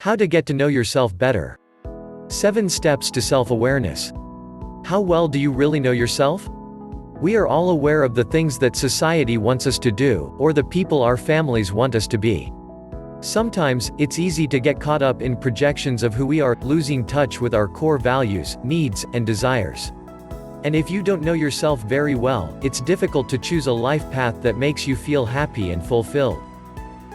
How to get to know yourself better. 7 steps to self-awareness. How well do you really know yourself? We are all aware of the things that society wants us to do, or the people our families want us to be. Sometimes, it's easy to get caught up in projections of who we are, losing touch with our core values, needs, and desires. And if you don't know yourself very well, it's difficult to choose a life path that makes you feel happy and fulfilled.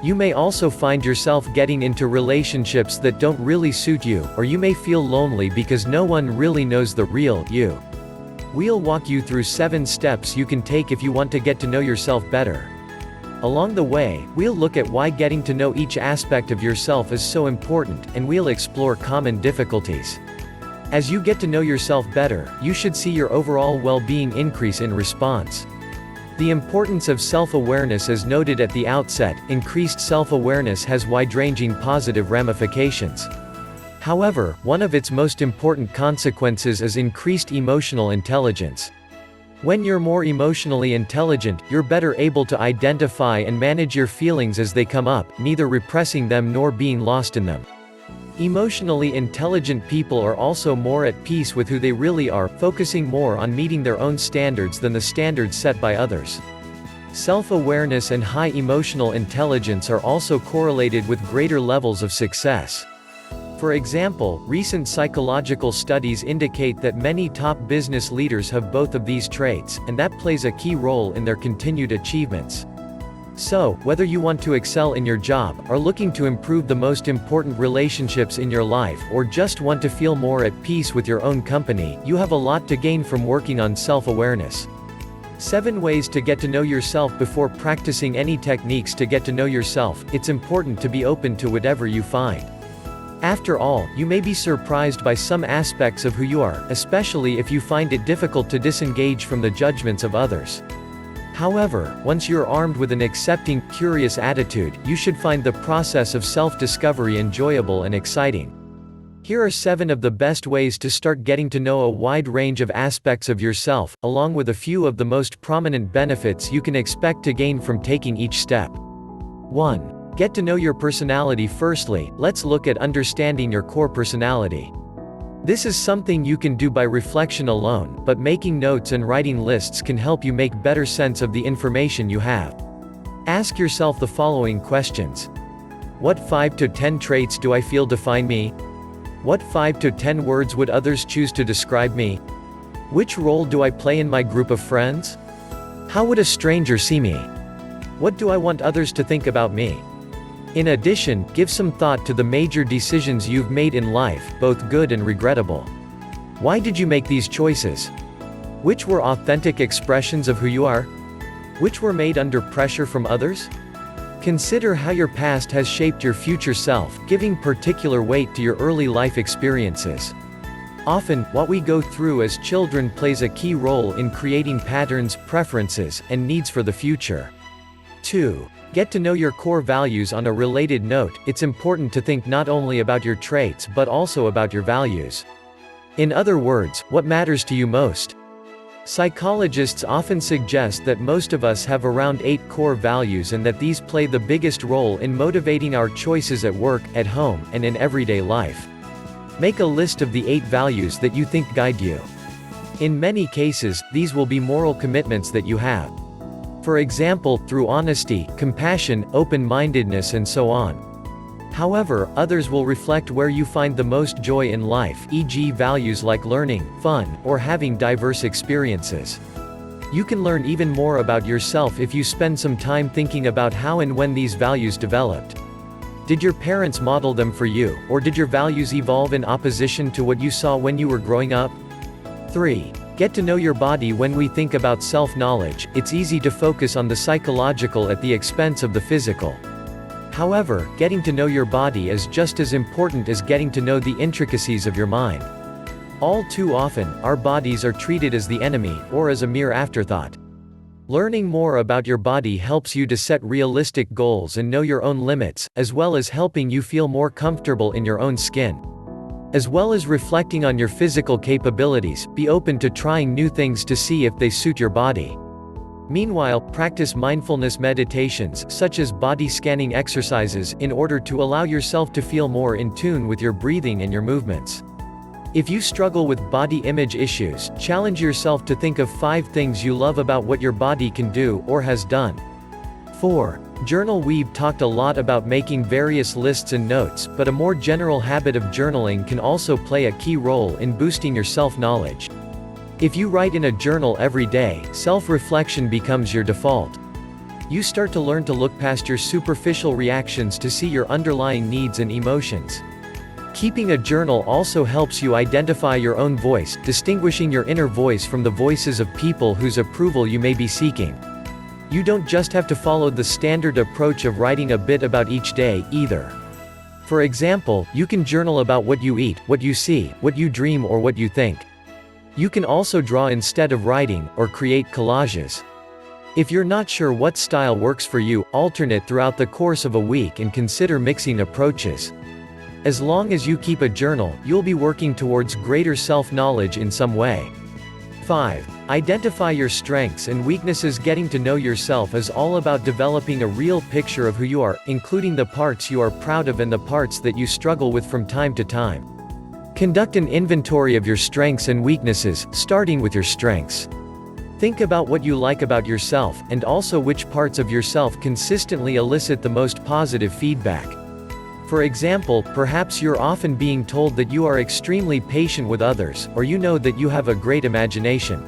You may also find yourself getting into relationships that don't really suit you, or you may feel lonely because no one really knows the real you. We'll walk you through 7 steps you can take if you want to get to know yourself better. Along the way, we'll look at why getting to know each aspect of yourself is so important, and we'll explore common difficulties. As you get to know yourself better, you should see your overall well-being increase in response. The importance of self-awareness is noted at the outset. Increased self-awareness has wide-ranging positive ramifications. However, one of its most important consequences is increased emotional intelligence. When you're more emotionally intelligent, you're better able to identify and manage your feelings as they come up, neither repressing them nor being lost in them. Emotionally intelligent people are also more at peace with who they really are, focusing more on meeting their own standards than the standards set by others. Self-awareness and high emotional intelligence are also correlated with greater levels of success. For example, recent psychological studies indicate that many top business leaders have both of these traits, and that plays a key role in their continued achievements. So, whether you want to excel in your job, are looking to improve the most important relationships in your life, or just want to feel more at peace with your own company, you have a lot to gain from working on self-awareness. 7 ways to get to know yourself. Before practicing any techniques to get to know yourself, it's important to be open to whatever you find. After all, you may be surprised by some aspects of who you are, especially if you find it difficult to disengage from the judgments of others. However, once you're armed with an accepting, curious attitude, you should find the process of self-discovery enjoyable and exciting. Here are 7 of the best ways to start getting to know a wide range of aspects of yourself, along with a few of the most prominent benefits you can expect to gain from taking each step. 1. Get to know your personality. Firstly, let's look at understanding your core personality. This is something you can do by reflection alone, but making notes and writing lists can help you make better sense of the information you have. Ask yourself the following questions. What 5 to 10 traits do I feel define me? What 5 to 10 words would others choose to describe me? Which role do I play in my group of friends? How would a stranger see me? What do I want others to think about me? In addition, give some thought to the major decisions you've made in life, both good and regrettable. Why did you make these choices? Which were authentic expressions of who you are? Which were made under pressure from others? Consider how your past has shaped your future self, giving particular weight to your early life experiences. Often, what we go through as children plays a key role in creating patterns, preferences, and needs for the future. 2. Get to know your core values. On a related note, it's important to think not only about your traits but also about your values. In other words, what matters to you most? Psychologists often suggest that most of us have around 8 core values and that these play the biggest role in motivating our choices at work, at home, and in everyday life. Make a list of the 8 values that you think guide you. In many cases, these will be moral commitments that you have. For example, through honesty, compassion, open-mindedness and so on. However, others will reflect where you find the most joy in life, e.g. values like learning, fun, or having diverse experiences. You can learn even more about yourself if you spend some time thinking about how and when these values developed. Did your parents model them for you, or did your values evolve in opposition to what you saw when you were growing up? 3. Get to know your body. When we think about self-knowledge, it's easy to focus on the psychological at the expense of the physical. However, getting to know your body is just as important as getting to know the intricacies of your mind. All too often, our bodies are treated as the enemy, or as a mere afterthought. Learning more about your body helps you to set realistic goals and know your own limits, as well as helping you feel more comfortable in your own skin. As well as reflecting on your physical capabilities, be open to trying new things to see if they suit your body. Meanwhile, practice mindfulness meditations, such as body scanning exercises, in order to allow yourself to feel more in tune with your breathing and your movements. If you struggle with body image issues, challenge yourself to think of 5 things you love about what your body can do, or has done. 4. Journal. We've talked a lot about making various lists and notes, but a more general habit of journaling can also play a key role in boosting your self-knowledge. If you write in a journal every day, self-reflection becomes your default. You start to learn to look past your superficial reactions to see your underlying needs and emotions. Keeping a journal also helps you identify your own voice, distinguishing your inner voice from the voices of people whose approval you may be seeking. You don't just have to follow the standard approach of writing a bit about each day, either. For example, you can journal about what you eat, what you see, what you dream, or what you think. You can also draw instead of writing, or create collages. If you're not sure what style works for you, alternate throughout the course of a week and consider mixing approaches. As long as you keep a journal, you'll be working towards greater self-knowledge in some way. 5. Identify your strengths and weaknesses. Getting to know yourself is all about developing a real picture of who you are, including the parts you are proud of and the parts that you struggle with from time to time. Conduct an inventory of your strengths and weaknesses, starting with your strengths. Think about what you like about yourself, and also which parts of yourself consistently elicit the most positive feedback. For example, perhaps you're often being told that you are extremely patient with others, or you know that you have a great imagination.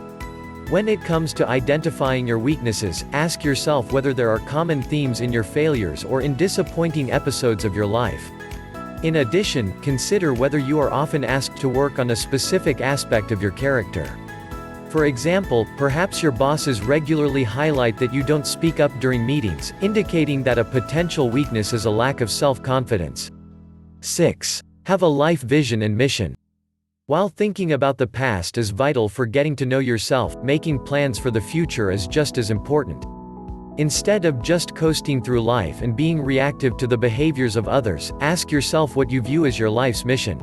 When it comes to identifying your weaknesses, ask yourself whether there are common themes in your failures or in disappointing episodes of your life. In addition, consider whether you are often asked to work on a specific aspect of your character. For example, perhaps your bosses regularly highlight that you don't speak up during meetings, indicating that a potential weakness is a lack of self-confidence. 6. Have a life vision and mission. While thinking about the past is vital for getting to know yourself, making plans for the future is just as important. Instead of just coasting through life and being reactive to the behaviors of others, ask yourself what you view as your life's mission.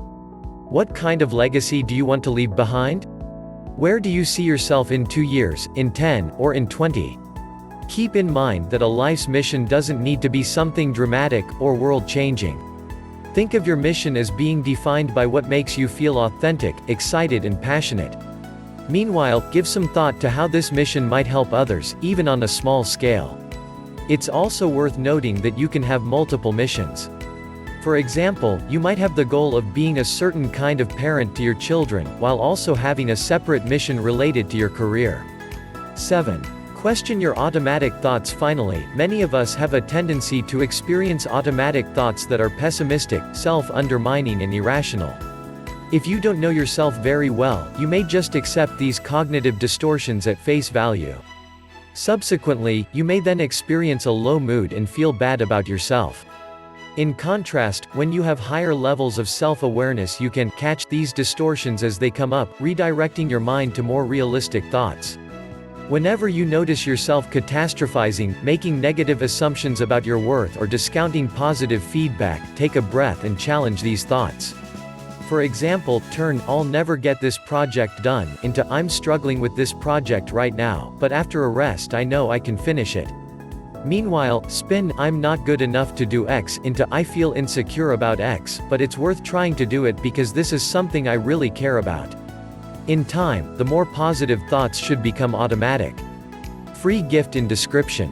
What kind of legacy do you want to leave behind? Where do you see yourself in 2 years, in 10, or in 20? Keep in mind that a life's mission doesn't need to be something dramatic or world-changing. Think of your mission as being defined by what makes you feel authentic, excited, and passionate. Meanwhile, give some thought to how this mission might help others, even on a small scale. It's also worth noting that you can have multiple missions. For example, you might have the goal of being a certain kind of parent to your children, while also having a separate mission related to your career. 7. Question your automatic thoughts. Finally, many of us have a tendency to experience automatic thoughts that are pessimistic, self-undermining, and irrational. If you don't know yourself very well, you may just accept these cognitive distortions at face value. Subsequently, you may then experience a low mood and feel bad about yourself. In contrast, when you have higher levels of self-awareness, you can catch these distortions as they come up, redirecting your mind to more realistic thoughts. Whenever you notice yourself catastrophizing, making negative assumptions about your worth, or discounting positive feedback, take a breath and challenge these thoughts. For example, turn "I'll never get this project done" into "I'm struggling with this project right now, but after a rest I know I can finish it." Meanwhile, spin "I'm not good enough to do X" into "I feel insecure about X, but it's worth trying to do it because this is something I really care about." In time, the more positive thoughts should become automatic. Free gift in description.